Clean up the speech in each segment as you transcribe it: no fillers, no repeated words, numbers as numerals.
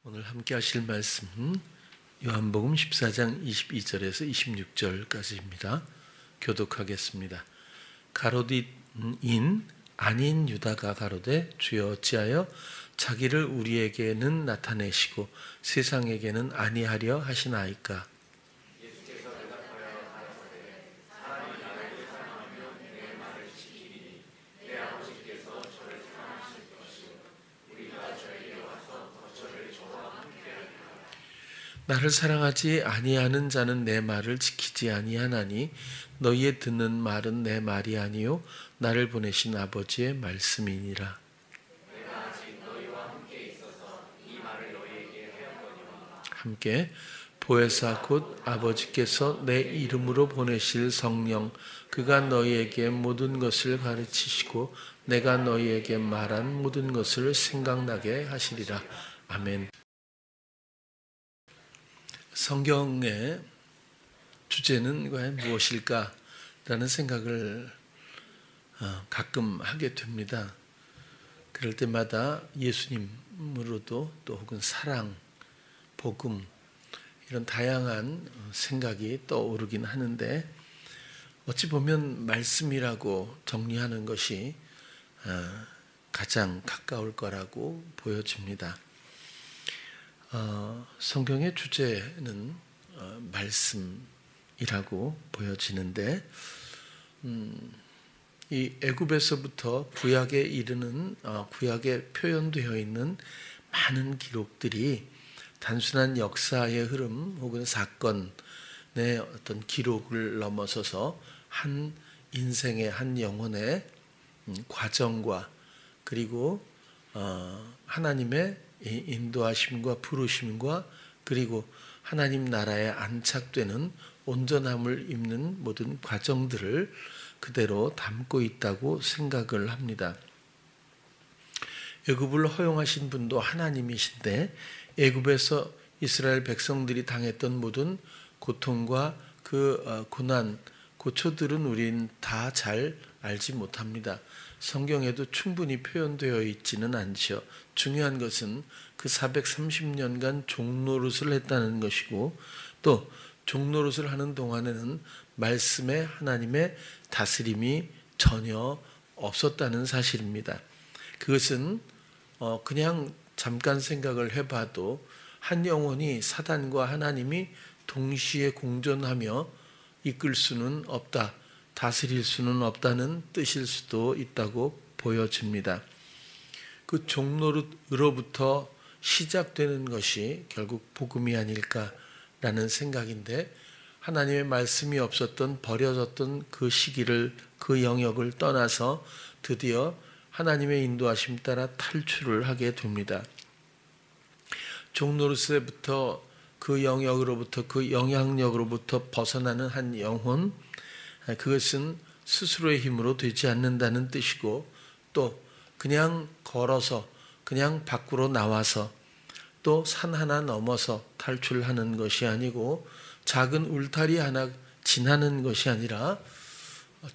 오늘 함께 하실 말씀은 요한복음 14장 22절에서 26절까지입니다. 교독하겠습니다. 가롯인 아닌 유다가 가로되 주여 어찌하여 자기를 우리에게는 나타내시고 세상에게는 아니하려 하시나이까. 나를 사랑하지 아니하는 자는 내 말을 지키지 아니하나니 너희의 듣는 말은 내 말이 아니요 나를 보내신 아버지의 말씀이니라. 함께 보혜사 곧 아버지께서 내 이름으로 보내실 성령 그가 너희에게 모든 것을 가르치시고 내가 너희에게 말한 모든 것을 생각나게 하시리라. 아멘. 성경의 주제는 과연 무엇일까라는 생각을 가끔 하게 됩니다. 그럴 때마다 예수님으로도 또 혹은 사랑, 복음 이런 다양한 생각이 떠오르긴 하는데 어찌 보면 말씀이라고 정리하는 것이 가장 가까울 거라고 보여집니다. 성경의 주제는 말씀이라고 보여지는데 이 애굽에서부터 구약에 이르는 구약에 표현되어 있는 많은 기록들이 단순한 역사의 흐름 혹은 사건의 어떤 기록을 넘어서서 한 인생의 한 영혼의 과정과 그리고 하나님의 인도하심과 부르심과 그리고 하나님 나라에 안착되는 온전함을 입는 모든 과정들을 그대로 담고 있다고 생각을 합니다. 애굽을 허용하신 분도 하나님이신데 애굽에서 이스라엘 백성들이 당했던 모든 고통과 그 고난, 고초들은 우린 다 잘 알지 못합니다. 성경에도 충분히 표현되어 있지는 않죠. 중요한 것은 그 430년간 종노릇을 했다는 것이고 또 종노릇을 하는 동안에는 말씀에 하나님의 다스림이 전혀 없었다는 사실입니다. 그것은 그냥 잠깐 생각을 해봐도 한 영혼이 사단과 하나님이 동시에 공존하며 이끌 수는 없다, 다스릴 수는 없다는 뜻일 수도 있다고 보여집니다. 그 종노릇으로부터 시작되는 것이 결국 복음이 아닐까라는 생각인데 하나님의 말씀이 없었던 버려졌던 그 시기를 그 영역을 떠나서 드디어 하나님의 인도하심 따라 탈출을 하게 됩니다. 종노릇에부터 그 영역으로부터 그 영향력으로부터 벗어나는 한 영혼, 그것은 스스로의 힘으로 되지 않는다는 뜻이고 또 그냥 걸어서 그냥 밖으로 나와서 또 산 하나 넘어서 탈출하는 것이 아니고 작은 울타리 하나 지나는 것이 아니라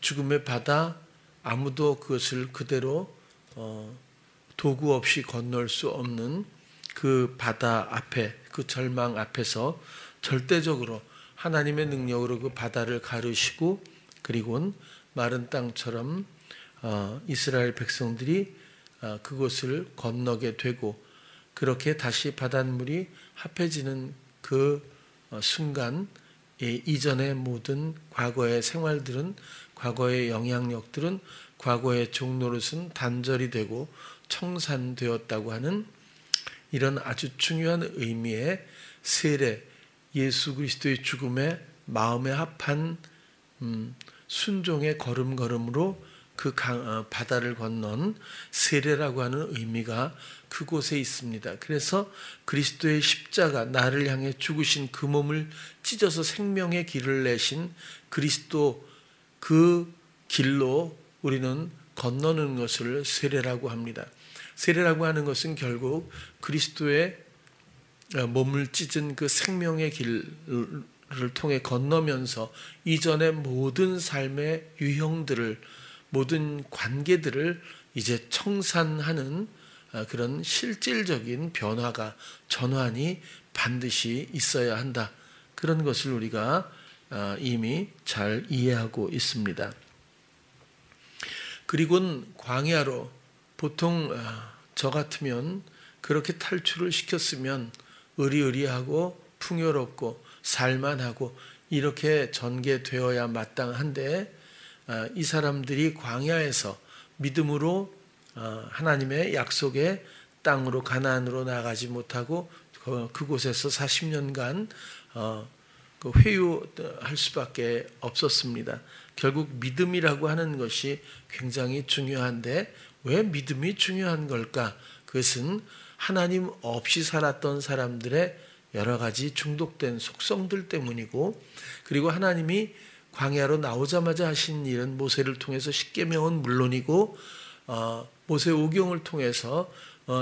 죽음의 바다, 아무도 그것을 그대로 도구 없이 건널 수 없는 그 바다 앞에, 그 절망 앞에서 절대적으로 하나님의 능력으로 그 바다를 가르시고 그리고는 마른 땅처럼 이스라엘 백성들이 그곳을 건너게 되고 그렇게 다시 바닷물이 합해지는 그 순간 이전의 모든 과거의 생활들은 과거의 영향력들은 과거의 종노릇은 단절이 되고 청산되었다고 하는 이런 아주 중요한 의미의 세례, 예수 그리스도의 죽음에 마음에 합한 순종의 걸음걸음으로 그 바다를 건넌 세례라고 하는 의미가 그곳에 있습니다. 그래서 그리스도의 십자가, 나를 향해 죽으신 그 몸을 찢어서 생명의 길을 내신 그리스도 그 길로 우리는 건너는 것을 세례라고 합니다. 세례라고 하는 것은 결국 그리스도의 몸을 찢은 그 생명의 길을 통해 건너면서 이전의 모든 삶의 유형들을 모든 관계들을 이제 청산하는 그런 실질적인 변화가 전환이 반드시 있어야 한다. 그런 것을 우리가 이미 잘 이해하고 있습니다. 그리고는 광야로 보통 저 같으면 그렇게 탈출을 시켰으면 의리의리하고 풍요롭고 살만하고 이렇게 전개되어야 마땅한데 이 사람들이 광야에서 믿음으로 하나님의 약속의 땅으로 가나안으로 나가지 못하고 그곳에서 40년간 회유할 수밖에 없었습니다. 결국 믿음이라고 하는 것이 굉장히 중요한데 왜 믿음이 중요한 걸까? 그것은 하나님 없이 살았던 사람들의 여러 가지 중독된 속성들 때문이고, 그리고 하나님이 광야로 나오자마자 하신 일은 모세를 통해서 십계명은 물론이고 모세 오경을 통해서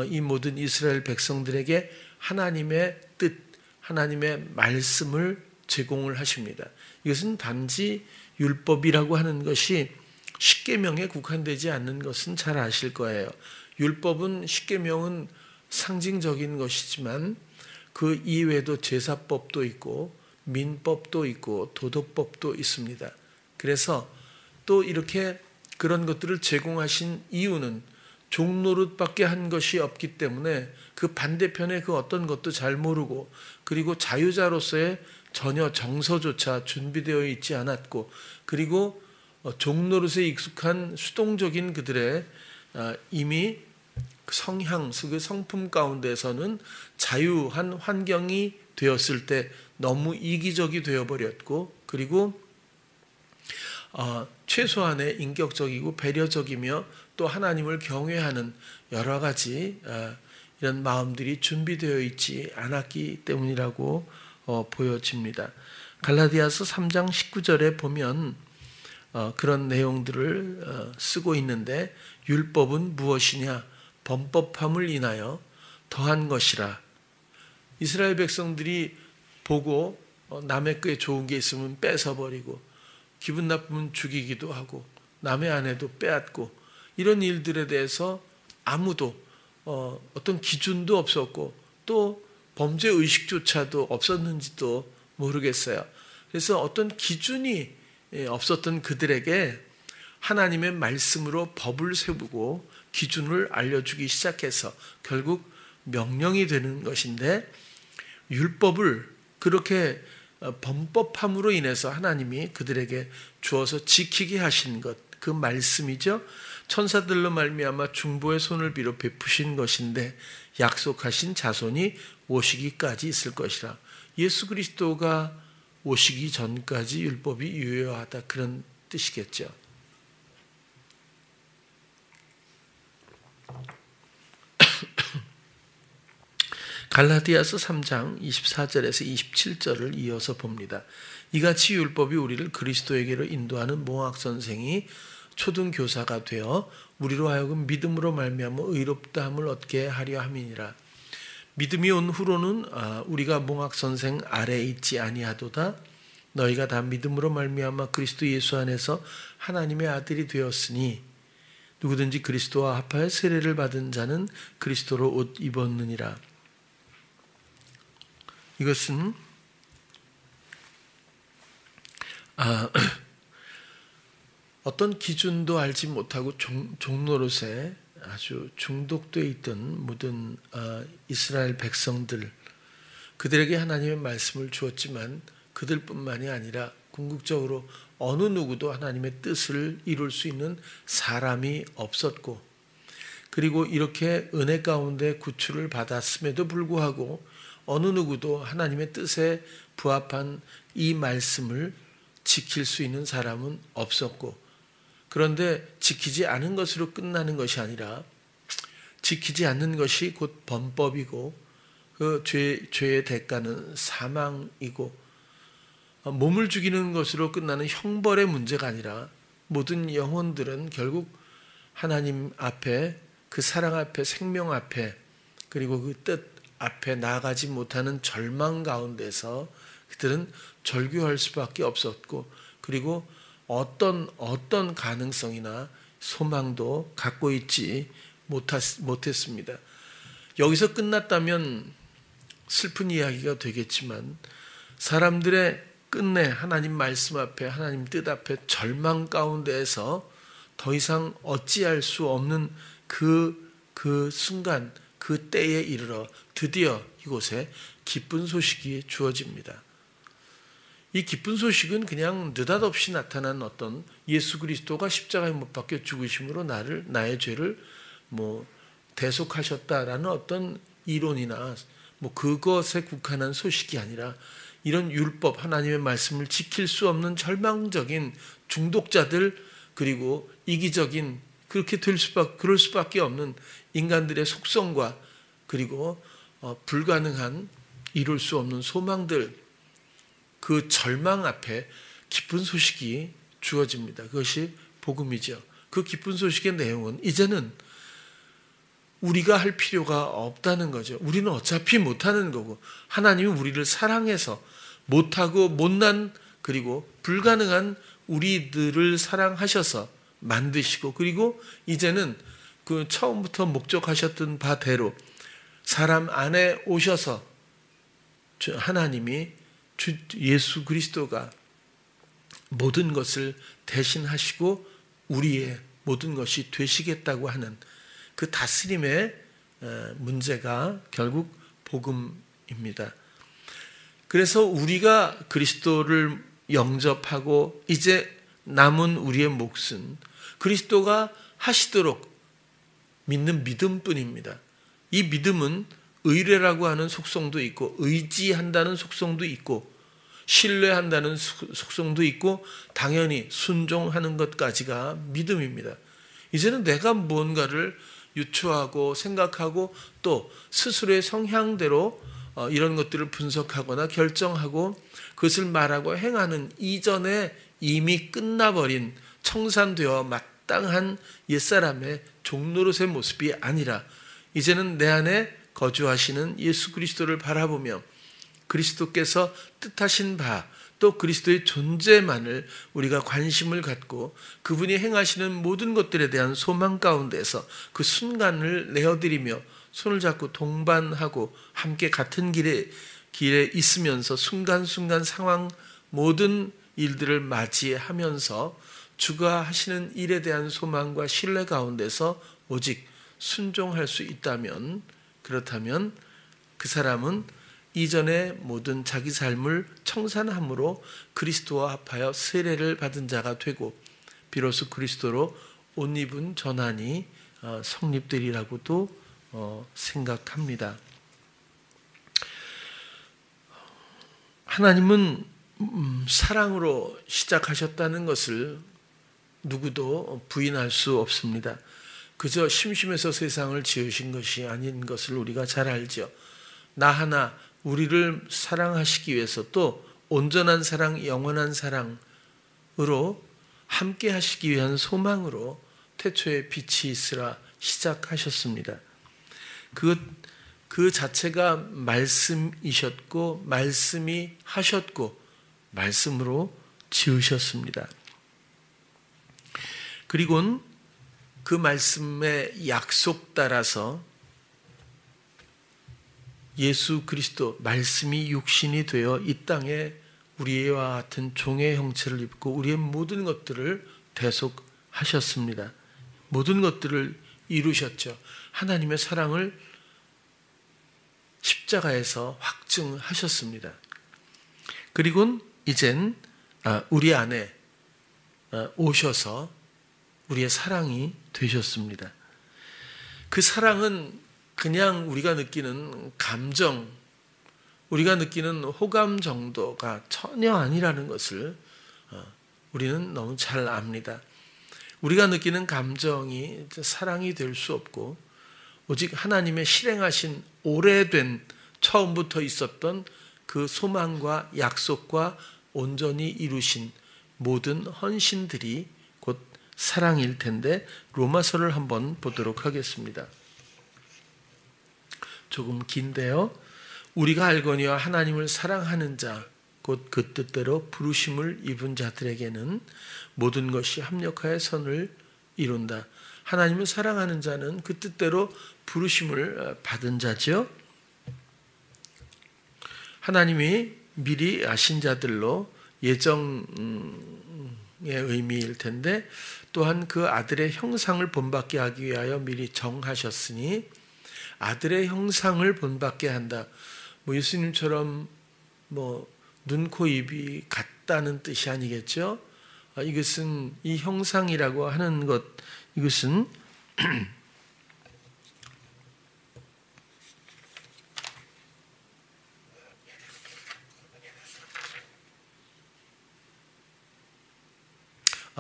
이 모든 이스라엘 백성들에게 하나님의 뜻, 하나님의 말씀을 제공을 하십니다. 이것은 단지 율법이라고 하는 것이 십계명에 국한되지 않는 것은 잘 아실 거예요. 율법은 십계명은 상징적인 것이지만 그 이외에도 제사법도 있고 민법도 있고 도덕법도 있습니다. 그래서 또 이렇게 그런 것들을 제공하신 이유는 종노릇밖에 한 것이 없기 때문에 그 반대편에 그 어떤 것도 잘 모르고, 그리고 자유자로서의 전혀 정서조차 준비되어 있지 않았고, 그리고 종노릇에 익숙한 수동적인 그들의 이미 성향, 그 성품 가운데서는 자유한 환경이 되었을 때 너무 이기적이 되어버렸고, 그리고 최소한의 인격적이고 배려적이며 또 하나님을 경외하는 여러 가지 이런 마음들이 준비되어 있지 않았기 때문이라고 보여집니다. 갈라디아서 3장 19절에 보면 그런 내용들을 쓰고 있는데, 율법은 무엇이냐? 범법함을 인하여 더한 것이라. 이스라엘 백성들이 보고 남의 거에 좋은 게 있으면 뺏어버리고, 기분 나쁘면 죽이기도 하고, 남의 아내도 빼앗고, 이런 일들에 대해서 아무도 어떤 기준도 없었고 또 범죄 의식조차도 없었는지도 모르겠어요. 그래서 어떤 기준이 없었던 그들에게 하나님의 말씀으로 법을 세우고 기준을 알려주기 시작해서 결국 명령이 되는 것인데, 율법을 그렇게 범법함으로 인해서 하나님이 그들에게 주어서 지키게 하신 것, 그 말씀이죠. 천사들로 말미암아 중보의 손을 빌어 베푸신 것인데 약속하신 자손이 오시기까지 있을 것이라. 예수 그리스도가 오시기 전까지 율법이 유효하다, 그런 뜻이겠죠. 갈라디아서 3장 24절에서 27절을 이어서 봅니다. 이같이 율법이 우리를 그리스도에게로 인도하는 몽학 선생이 초등교사가 되어 우리로 하여금 믿음으로 말미암아 의롭다함을 얻게 하려 함이니라. 믿음이 온 후로는 우리가 몽학 선생 아래에 있지 아니하도다. 너희가 다 믿음으로 말미암아 그리스도 예수 안에서 하나님의 아들이 되었으니 누구든지 그리스도와 합하여 세례를 받은 자는 그리스도로 옷 입었느니라. 이것은 어떤 기준도 알지 못하고 종노릇에 아주 중독되어 있던 모든 이스라엘 백성들, 그들에게 하나님의 말씀을 주었지만 그들뿐만이 아니라 궁극적으로 어느 누구도 하나님의 뜻을 이룰 수 있는 사람이 없었고, 그리고 이렇게 은혜 가운데 구출을 받았음에도 불구하고 어느 누구도 하나님의 뜻에 부합한 이 말씀을 지킬 수 있는 사람은 없었고, 그런데 지키지 않은 것으로 끝나는 것이 아니라 지키지 않는 것이 곧 범법이고 그 죄의 대가는 사망이고, 몸을 죽이는 것으로 끝나는 형벌의 문제가 아니라 모든 영혼들은 결국 하나님 앞에, 그 사랑 앞에, 생명 앞에, 그리고 그 뜻 앞에 나아가지 못하는 절망 가운데서 그들은 절규할 수밖에 없었고, 그리고 어떤 가능성이나 소망도 갖고 있지 못했습니다. 여기서 끝났다면 슬픈 이야기가 되겠지만 사람들의 끝내 하나님 말씀 앞에 하나님 뜻 앞에 절망 가운데에서 더 이상 어찌할 수 없는 그 순간 그 때에 이르러 드디어 이곳에 기쁜 소식이 주어집니다. 이 기쁜 소식은 그냥 느닷없이 나타난 어떤 예수 그리스도가 십자가에 못 박혀 죽으심으로 나의 죄를 대속하셨다라는 어떤 이론이나 그것에 국한한 소식이 아니라 이런 율법 하나님의 말씀을 지킬 수 없는 절망적인 중독자들 그리고 이기적인 그럴 수밖에 없는 인간들의 속성과 그리고 불가능한 이룰 수 없는 소망들 그 절망 앞에 기쁜 소식이 주어집니다. 그것이 복음이죠. 그 기쁜 소식의 내용은 이제는 우리가 할 필요가 없다는 거죠. 우리는 어차피 못하는 거고 하나님이 우리를 사랑해서 못하고 못난 그리고 불가능한 우리들을 사랑하셔서 만드시고 그리고 이제는 그 처음부터 목적하셨던 바대로 사람 안에 오셔서 하나님이 예수 그리스도가 모든 것을 대신하시고 우리의 모든 것이 되시겠다고 하는 그 다스림의 문제가 결국 복음입니다. 그래서 우리가 그리스도를 영접하고 이제 남은 우리의 몫은 그리스도가 하시도록 믿는 믿음뿐입니다. 이 믿음은 의뢰라고 하는 속성도 있고 의지한다는 속성도 있고 신뢰한다는 속성도 있고 당연히 순종하는 것까지가 믿음입니다. 이제는 내가 무언가를 유추하고 생각하고 또 스스로의 성향대로 이런 것들을 분석하거나 결정하고 그것을 말하고 행하는 이전에 이미 끝나버린 청산되어 마땅한 옛사람의 종노릇의 모습이 아니라 이제는 내 안에 거주하시는 예수 그리스도를 바라보며 그리스도께서 뜻하신 바 또 그리스도의 존재만을 우리가 관심을 갖고 그분이 행하시는 모든 것들에 대한 소망 가운데서 그 순간을 내어드리며 손을 잡고 동반하고 함께 같은 길에 있으면서 순간순간 상황 모든 일들을 맞이하면서 주가 하시는 일에 대한 소망과 신뢰 가운데서 오직 순종할 수 있다면 그렇다면 그 사람은 이전의 모든 자기 삶을 청산함으로 그리스도와 합하여 세례를 받은 자가 되고 비로소 그리스도로 옷 입은 전환이 성립되리라고도 생각합니다. 하나님은 사랑으로 시작하셨다는 것을 누구도 부인할 수 없습니다. 그저 심심해서 세상을 지으신 것이 아닌 것을 우리가 잘 알죠. 나 하나 우리를 사랑하시기 위해서 또 온전한 사랑, 영원한 사랑으로 함께 하시기 위한 소망으로 태초에 빛이 있으라 시작하셨습니다. 그 자체가 말씀이셨고 말씀이 하셨고 말씀으로 지으셨습니다. 그리고는 그 말씀의 약속 따라서 예수 그리스도 말씀이 육신이 되어 이 땅에 우리와 같은 종의 형체를 입고 우리의 모든 것들을 대속하셨습니다. 모든 것들을 이루셨죠. 하나님의 사랑을 십자가에서 확증하셨습니다. 그리고는 이젠 우리 안에 오셔서 우리의 사랑이 되셨습니다. 그 사랑은 그냥 우리가 느끼는 감정, 우리가 느끼는 호감 정도가 전혀 아니라는 것을 우리는 너무 잘 압니다. 우리가 느끼는 감정이 사랑이 될 수 없고 오직 하나님의 실행하신 오래된 처음부터 있었던 그 소망과 약속과 온전히 이루신 모든 헌신들이 곧 사랑일 텐데 로마서를 한번 보도록 하겠습니다. 조금 긴데요. 우리가 알거니와 하나님을 사랑하는 자 곧 그 뜻대로 부르심을 입은 자들에게는 모든 것이 합력하여 선을 이룬다. 하나님을 사랑하는 자는 그 뜻대로 부르심을 받은 자죠. 하나님이 미리 아신 자들로 예정의 의미일 텐데, 또한 그 아들의 형상을 본받게 하기 위하여 미리 정하셨으니 아들의 형상을 본받게 한다. 예수님처럼 눈, 코, 입이 같다는 뜻이 아니겠죠. 이것은 이 형상이라고 하는 것, 이것은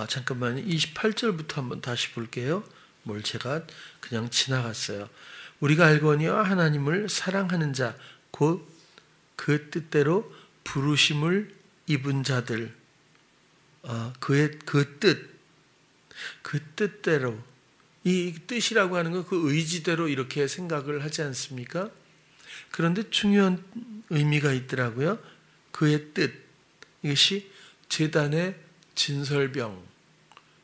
잠깐만요. 28절부터 한번 다시 볼게요. 뭘 제가 그냥 지나갔어요. 우리가 알거니와 하나님을 사랑하는 자, 곧 그 뜻대로 부르심을 입은 자들, 그의 그 뜻대로, 이 뜻이라고 하는 건 그 의지대로 이렇게 생각을 하지 않습니까? 그런데 중요한 의미가 있더라고요. 그의 뜻, 이것이 제단의 진설병,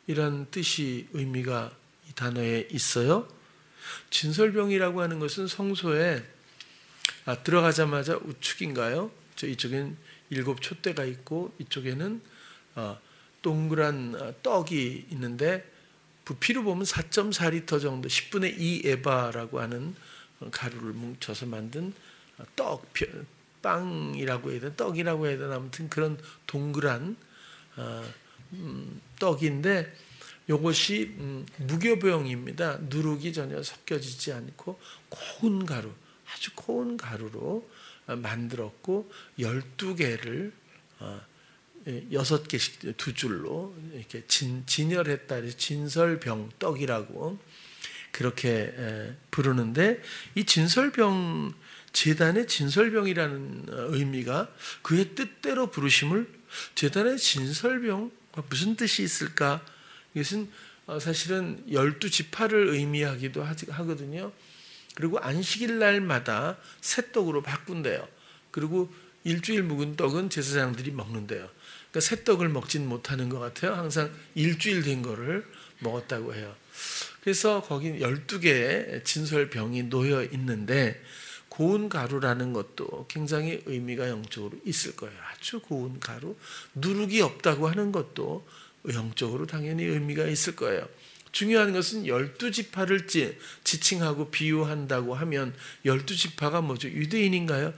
이런 뜻이 의미가 이 단어에 있어요. 진설병이라고 하는 것은 성소에 들어가자마자 우측인가요? 이쪽엔 7 촛대가 있고 이쪽에는 동그란 떡이 있는데 부피로 보면 4.4리터 정도, 10분의 2 에바라고 하는 가루를 뭉쳐서 만든 빵이라고 해야 되나, 떡이라고 해야 되나, 아무튼 그런 동그란 떡인데, 이것이 무교병입니다. 누룩이 전혀 섞여지지 않고 고운 가루, 아주 고운 가루로 만들었고 12개를 6개씩 2줄로 이렇게 진열했다. 진설병 떡이라고 그렇게 부르는데, 이 진설병, 제단의 진설병이라는 의미가 그의 뜻대로 부르심을, 제단의 진설병, 무슨 뜻이 있을까? 이것은 사실은 12지파를 의미하기도 하거든요. 그리고 안식일 날마다 새 떡으로 바꾼대요. 그리고 일주일 묵은 떡은 제사장들이 먹는데요. 그러니까 새 떡을 먹진 못하는 것 같아요. 항상 일주일 된 거를 먹었다고 해요. 그래서 거기 12개의 진설병이 놓여 있는데, 고운 가루라는 것도 굉장히 의미가 영적으로 있을 거예요. 아주 고운 가루. 누룩이 없다고 하는 것도 영적으로 당연히 의미가 있을 거예요. 중요한 것은 12지파를 지칭하고 비유한다고 하면 12지파가 뭐죠? 유대인인가요?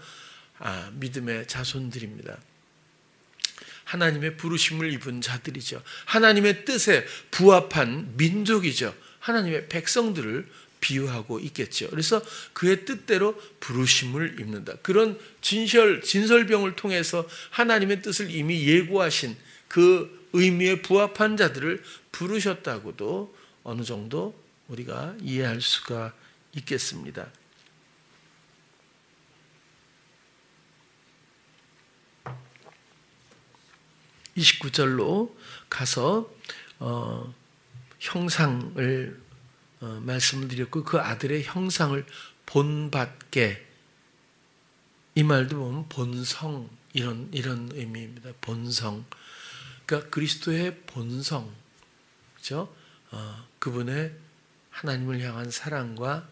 믿음의 자손들입니다. 하나님의 부르심을 입은 자들이죠. 하나님의 뜻에 부합한 민족이죠. 하나님의 백성들을 비유하고 있겠죠. 그래서 그의 뜻대로 부르심을 입는다. 그런 진설병을 통해서 하나님의 뜻을 이미 예고하신 그 의미에 부합한 자들을 부르셨다고도 어느 정도 우리가 이해할 수가 있겠습니다. (29절로) 가서 형상을 말씀을 드렸고, 그 아들의 형상을 본받게, 이 말도 보면 본성, 이런 의미입니다. 본성, 그러니까 그리스도의 본성, 그렇죠? 그분의 하나님을 향한 사랑과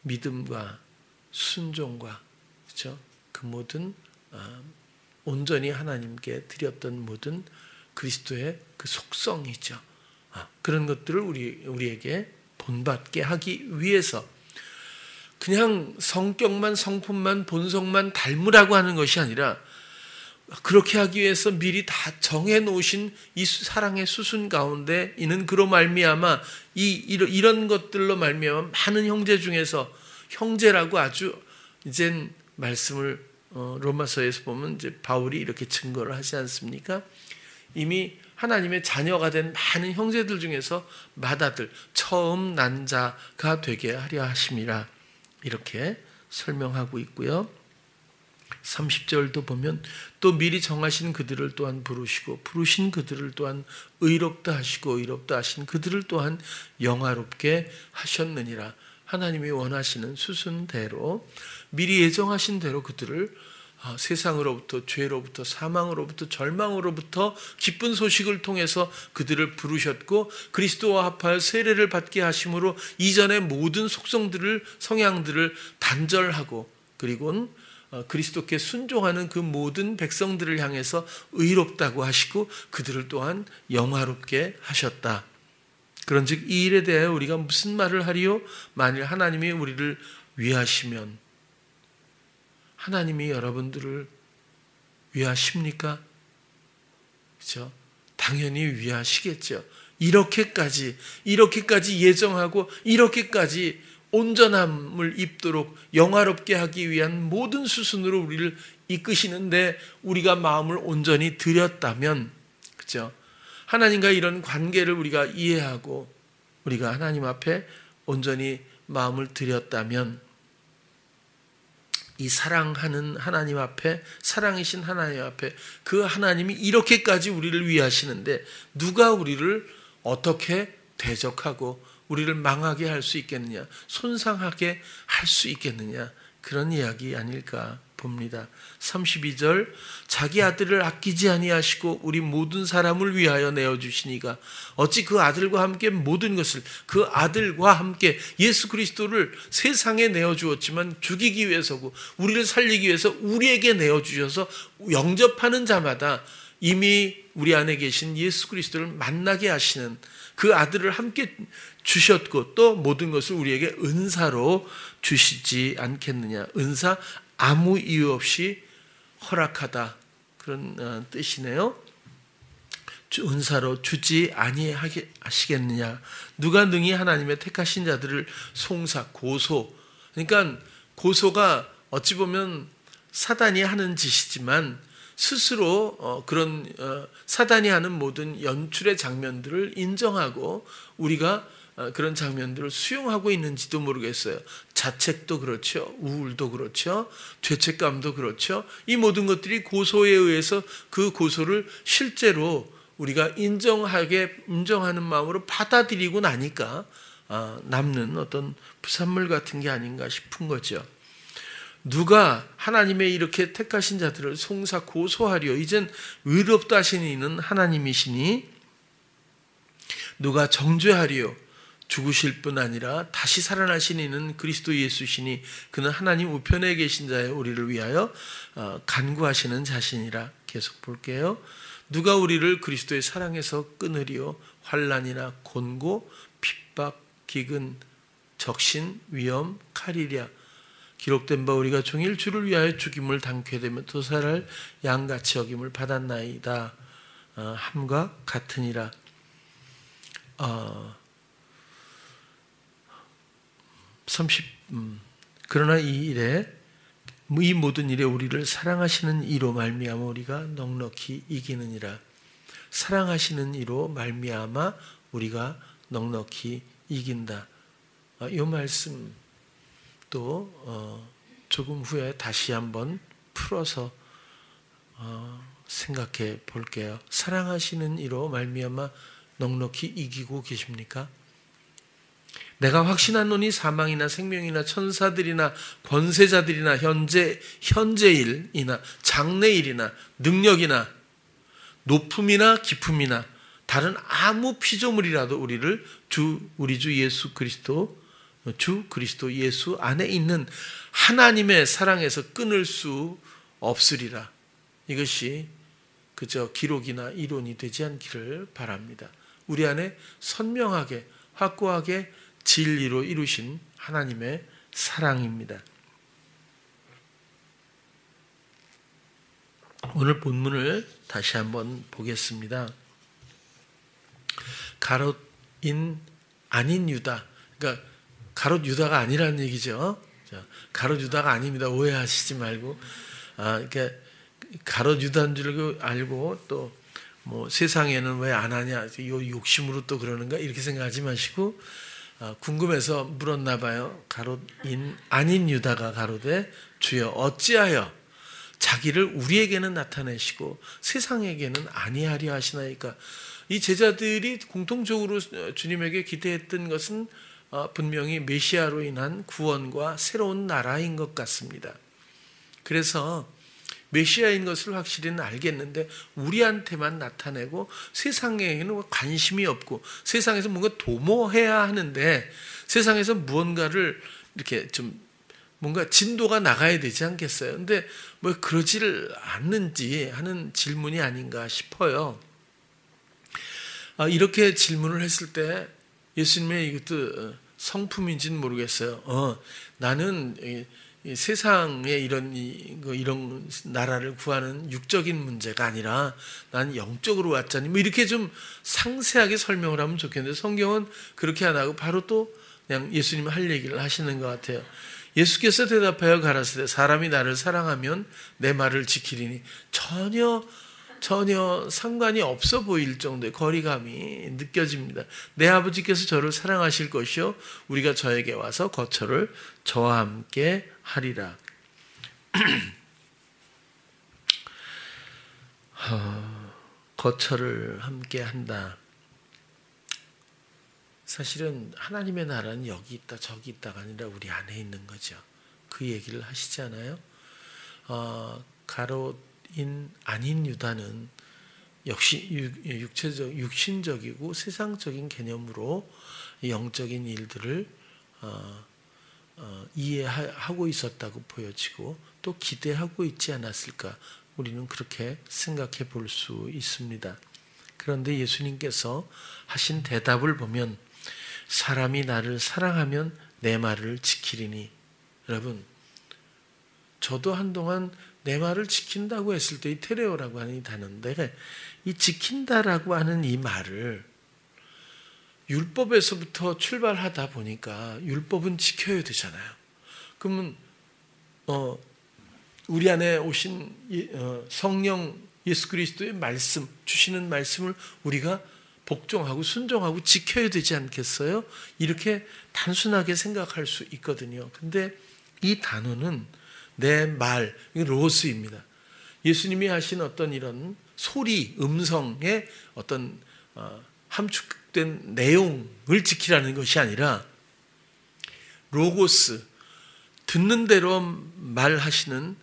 믿음과 순종과, 그렇죠? 그 모든 온전히 하나님께 드렸던 모든 그리스도의 그 속성이죠. 그런 것들을 우리에게 본받게 하기 위해서, 그냥 성격만, 성품만, 본성만 닮으라고 하는 것이 아니라, 그렇게 하기 위해서 미리 다 정해 놓으신 이 사랑의 수순 가운데 이는 그로 말미암아 이런 것들로 말미암아 많은 형제 중에서, 형제라고 아주 이젠 말씀을 로마서에서 보면 이제 바울이 이렇게 증거를 하지 않습니까? 이미 하나님의 자녀가 된 많은 형제들 중에서 맏아들, 처음 난 자가 되게 하려 하심이라, 이렇게 설명하고 있고요. 30절도 보면 또 미리 정하신 그들을 또한 부르시고, 부르신 그들을 또한 의롭다 하시고, 의롭다 하신 그들을 또한 영화롭게 하셨느니라. 하나님이 원하시는 수순대로, 미리 예정하신 대로 그들을 세상으로부터, 죄로부터, 사망으로부터, 절망으로부터 기쁜 소식을 통해서 그들을 부르셨고 그리스도와 합하여 세례를 받게 하심으로 이전의 모든 속성들을, 성향들을 단절하고 그리고는 그리스도께 순종하는 그 모든 백성들을 향해서 의롭다고 하시고 그들을 또한 영화롭게 하셨다. 그런즉 이 일에 대하여 우리가 무슨 말을 하리요? 만일 하나님이 우리를 위하시면, 하나님이 여러분들을 위하십니까? 그렇죠? 당연히 위하시겠죠. 이렇게까지 예정하고 이렇게까지 온전함을 입도록 영화롭게 하기 위한 모든 수순으로 우리를 이끄시는데 우리가 마음을 온전히 드렸다면, 그렇죠? 하나님과 이런 관계를 우리가 이해하고 우리가 하나님 앞에 온전히 마음을 드렸다면 이 사랑하는 하나님 앞에, 사랑이신 하나님 앞에 그 하나님이 이렇게까지 우리를 위하시는데 누가 우리를 어떻게 대적하고 우리를 망하게 할 수 있겠느냐, 손상하게 할 수 있겠느냐, 그런 이야기 아닐까 봅니다. 32절, 자기 아들을 아끼지 아니하시고 우리 모든 사람을 위하여 내어주시니가 어찌 그 아들과 함께 모든 것을, 그 아들과 함께 예수 그리스도를 세상에 내어주었지만 죽이기 위해서고 우리를 살리기 위해서 우리에게 내어주셔서 영접하는 자마다 이미 우리 안에 계신 예수 그리스도를 만나게 하시는 그 아들을 함께 주셨고 또 모든 것을 우리에게 은사로 주시지 않겠느냐. 은사, 아무 이유 없이 허락하다, 그런 뜻이네요. 은사로 주지 아니하시겠느냐. 누가 능히 하나님의 택하신 자들을 송사, 고소, 그러니까 고소가 어찌 보면 사단이 하는 짓이지만 스스로 그런 사단이 하는 모든 연출의 장면들을 인정하고 우리가 그런 장면들을 수용하고 있는지도 모르겠어요. 자책도 그렇죠. 우울도 그렇죠. 죄책감도 그렇죠. 이 모든 것들이 고소에 의해서 그 고소를 실제로 우리가 인정하는 마음으로 받아들이고 나니까 남는 어떤 부산물 같은 게 아닌가 싶은 거죠. 누가 하나님의 이렇게 택하신 자들을 송사 고소하리요. 이젠 의롭다 하시는 이는 하나님이시니 누가 정죄하리요. 죽으실 뿐 아니라 다시 살아나신 이는 그리스도 예수시니 그는 하나님 우편에 계신 자의 우리를 위하여 간구하시는 자신이라. 계속 볼게요. 누가 우리를 그리스도의 사랑에서 끊으리요. 환난이나 곤고 핍박 기근 적신 위험 칼이랴. 기록된 바 우리가 종일 주를 위하여 죽임을 당케 되면 도살할 양같이 여김을 받았나이다. 함과 같으니라. 그러나 이 모든 일에 우리를 사랑하시는 이로 말미암아 우리가 넉넉히 이기느니라. 사랑하시는 이로 말미암아 우리가 넉넉히 이긴다. 이 말씀 또 조금 후에 다시 한번 풀어서 생각해 볼게요. 사랑하시는 이로 말미암아 넉넉히 이기고 계십니까? 내가 확신하노니 사망이나 생명이나 천사들이나 권세자들이나 현재일이나 장래일이나 능력이나 높음이나 깊음이나 다른 아무 피조물이라도 우리를 우리 주 예수 그리스도 예수 안에 있는 하나님의 사랑에서 끊을 수 없으리라. 이것이 그저 기록이나 이론이 되지 않기를 바랍니다. 우리 안에 선명하게 확고하게 진리로 이루신 하나님의 사랑입니다. 오늘 본문을 다시 한번 보겠습니다. 가롯인 아닌 유다, 그러니까 가롯 유다가 아니라는 얘기죠. 가롯 유다가 아닙니다. 오해하시지 말고, 그러니까 가롯 유다인 줄 알고 또 뭐 세상에는 왜 안 하냐, 요 욕심으로 또 그러는가 이렇게 생각하지 마시고 궁금해서 물었나 봐요. 가롯인 아닌 유다가 가로되 주여 어찌하여 자기를 우리에게는 나타내시고 세상에게는 아니하려 하시나이까. 이 제자들이 공통적으로 주님에게 기대했던 것은 분명히 메시아로 인한 구원과 새로운 나라인 것 같습니다. 그래서 메시아인 것을 확실히는 알겠는데 우리한테만 나타내고 세상에는 관심이 없고 세상에서 뭔가 도모해야 하는데 세상에서 무언가를 이렇게 좀 뭔가 진도가 나가야 되지 않겠어요? 근데 뭐 그러지를 않는지 하는 질문이 아닌가 싶어요. 이렇게 질문을 했을 때 예수님의 이것도 성품인지는 모르겠어요. 나는 이 세상에 이런 나라를 구하는 육적인 문제가 아니라 난 영적으로 왔자니 뭐 이렇게 좀 상세하게 설명을 하면 좋겠는데 성경은 그렇게 안 하고 바로 또 그냥 예수님이 할 얘기를 하시는 것 같아요. 예수께서 대답하여 가라사대 사람이 나를 사랑하면 내 말을 지키리니 전혀 상관이 없어 보일 정도의 거리감이 느껴집니다. 내 아버지께서 저를 사랑하실 것이요 우리가 저에게 와서 거처를 저와 함께 하리라. 거처를 함께 한다. 사실은 하나님의 나라는 여기 있다 저기 있다가 아니라 우리 안에 있는 거죠. 그 얘기를 하시지 않아요? 가롯인 아닌 유다는 역시 육신적이고 세상적인 개념으로 영적인 일들을 이해하고 있었다고 보여지고 또 기대하고 있지 않았을까? 우리는 그렇게 생각해 볼 수 있습니다. 그런데 예수님께서 하신 대답을 보면 사람이 나를 사랑하면 내 말을 지키리니. 여러분, 저도 한동안 내 말을 지킨다고 했을 때 이 테레오라고 하는 이 단어인데 이 지킨다라고 하는 이 말을 율법에서부터 출발하다 보니까 율법은 지켜야 되잖아요. 그러면 우리 안에 오신 성령 예수 그리스도의 말씀, 주시는 말씀을 우리가 복종하고 순종하고 지켜야 되지 않겠어요? 이렇게 단순하게 생각할 수 있거든요. 근데 이 단어는 내 말, 로스입니다. 예수님이 하신 어떤 이런 소리, 음성의 어떤 함축된 내용을 지키라는 것이 아니라 로고스, 듣는 대로 말하시는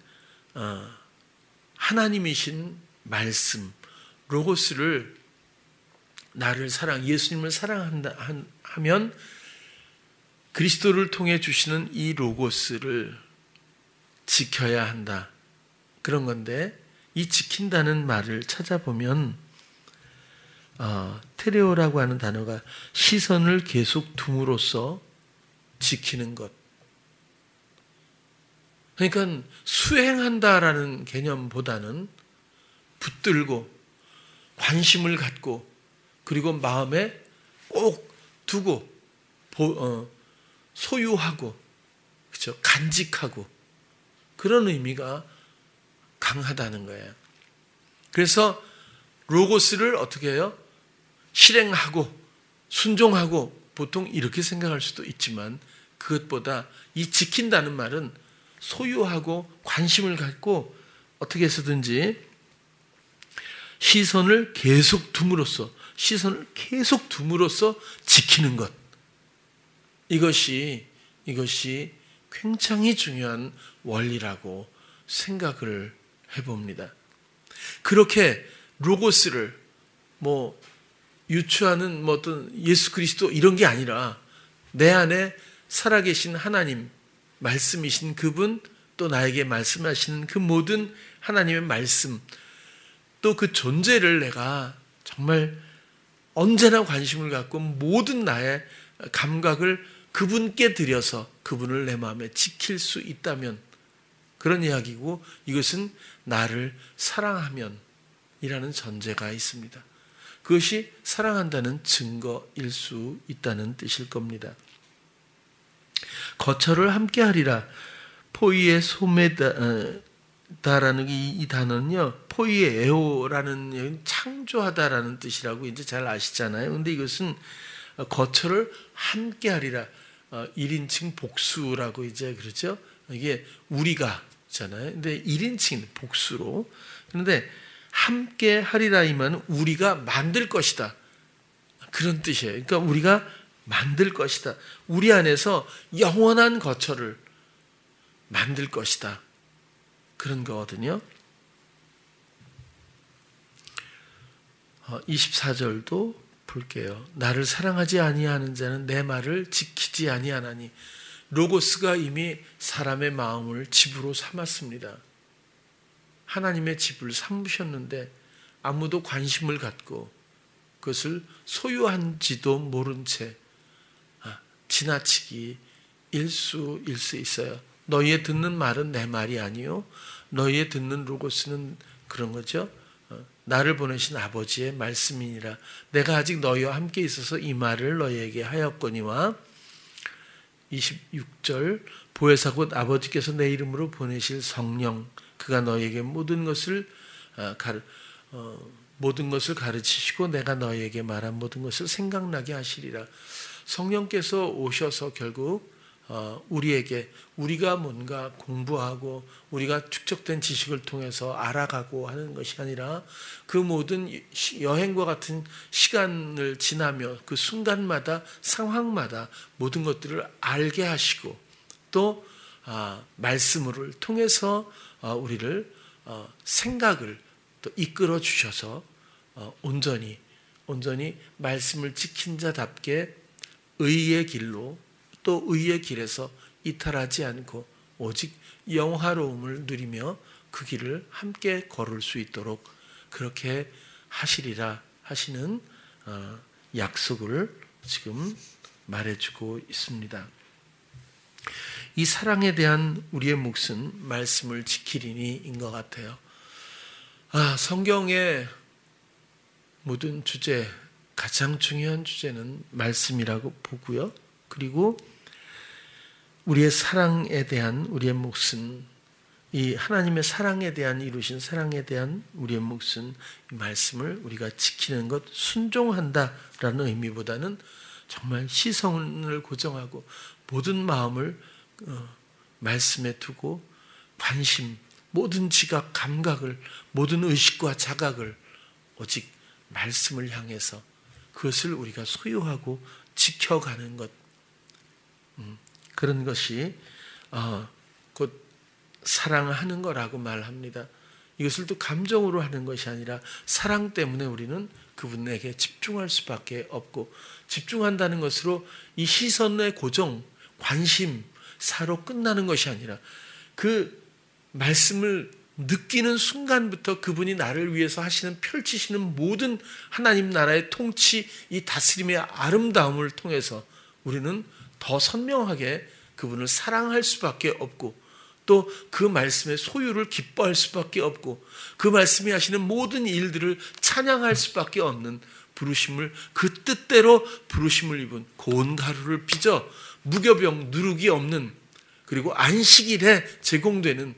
하나님이신 말씀, 로고스를 나를 예수님을 사랑한다 하면 그리스도를 통해 주시는 이 로고스를 지켜야 한다. 그런 건데 이 지킨다는 말을 찾아보면 테레오라고 하는 단어가 시선을 계속 둠으로써 지키는 것. 그러니까 수행한다라는 개념보다는 붙들고 관심을 갖고 그리고 마음에 꼭 두고 소유하고 그렇죠? 간직하고 그런 의미가 강하다는 거예요. 그래서 로고스를 어떻게 해요? 실행하고 순종하고 보통 이렇게 생각할 수도 있지만 그것보다 이 지킨다는 말은 소유하고 관심을 갖고 어떻게 해서든지 시선을 계속 둠으로써 지키는 것. 이것이 굉장히 중요한 원리라고 생각을 해봅니다. 그렇게 로고스를 유추하는 어떤 예수 그리스도 이런 게 아니라 내 안에 살아계신 하나님, 말씀이신 그분, 또 나에게 말씀하시는 그 모든 하나님의 말씀, 또 그 존재를 내가 정말 언제나 관심을 갖고 모든 나의 감각을 그분께 드려서 그분을 내 마음에 지킬 수 있다면 그런 이야기고 이것은 나를 사랑하면 이라는 전제가 있습니다. 그것이 사랑한다는 증거일 수 있다는 뜻일 겁니다. 거처를 함께 하리라. 포이에 소매다라는 이 단어는요, 포이에 에오라는 창조하다라는 뜻이라고 이제 잘 아시잖아요. 근데 이것은 거처를 함께 하리라. 1인칭 복수라고 이제 그러죠. 이게 우리가 잖아요. 근데 1인칭 복수로. 그런데 함께 하리라 이면 우리가 만들 것이다. 그런 뜻이에요. 그러니까 우리가 만들 것이다. 우리 안에서 영원한 거처를 만들 것이다. 그런 거거든요. 24절도 볼게요. 나를 사랑하지 아니하는 자는 내 말을 지키지 아니하나니. 로고스가 이미 사람의 마음을 집으로 삼았습니다. 하나님의 집을 삼으셨는데 아무도 관심을 갖고 그것을 소유한지도 모른 채 지나치기 일수 있어요. 너희의 듣는 말은 내 말이 아니요 너희의 듣는 로고스는 그런 거죠. 나를 보내신 아버지의 말씀이니라. 내가 아직 너희와 함께 있어서 이 말을 너희에게 하였거니와. 26절 보혜사 곧 아버지께서 내 이름으로 보내실 성령 그가 너희에게 모든 것을 가르치시고 내가 너희에게 말한 모든 것을 생각나게 하시리라. 성령께서 오셔서 결국 우리가 뭔가 공부하고 우리가 축적된 지식을 통해서 알아가고 하는 것이 아니라 그 모든 여행과 같은 시간을 지나며 그 순간마다 상황마다 모든 것들을 알게 하시고 또 말씀을 통해서 우리를 생각을 또 이끌어 주셔서 온전히 말씀을 지킨 자답게 의의 길로 또 의의 길에서 이탈하지 않고 오직 영화로움을 누리며 그 길을 함께 걸을 수 있도록 그렇게 하시리라 하시는 약속을 지금 말해주고 있습니다. 이 사랑에 대한 우리의 몫은 말씀을 지키리니인 것 같아요. 성경의 모든 주제, 가장 중요한 주제는 말씀이라고 보고요. 그리고 우리의 사랑에 대한 우리의 몫은 이 하나님의 사랑에 대한 이루신 사랑에 대한 우리의 몫은 이 말씀을 우리가 지키는 것, 순종한다라는 의미보다는 정말 시선을 고정하고 모든 마음을 말씀에 두고 관심, 모든 지각, 감각을 모든 의식과 자각을 오직 말씀을 향해서 그것을 우리가 소유하고 지켜가는 것, 그런 것이 곧 사랑하는 거라고 말합니다. 이것을 또 감정으로 하는 것이 아니라 사랑 때문에 우리는 그분에게 집중할 수밖에 없고 집중한다는 것으로 이 시선의 고정, 관심, 사로 끝나는 것이 아니라 그 말씀을 느끼는 순간부터 그분이 나를 위해서 하시는 펼치시는 모든 하나님 나라의 통치, 이 다스림의 아름다움을 통해서 우리는 더 선명하게 그분을 사랑할 수밖에 없고 또 그 말씀의 소유를 기뻐할 수밖에 없고 그 말씀이 하시는 모든 일들을 찬양할 수밖에 없는 부르심을 그 뜻대로 부르심을 입은 고운 가루를 빚어 무교병 누룩이 없는 그리고 안식일에 제공되는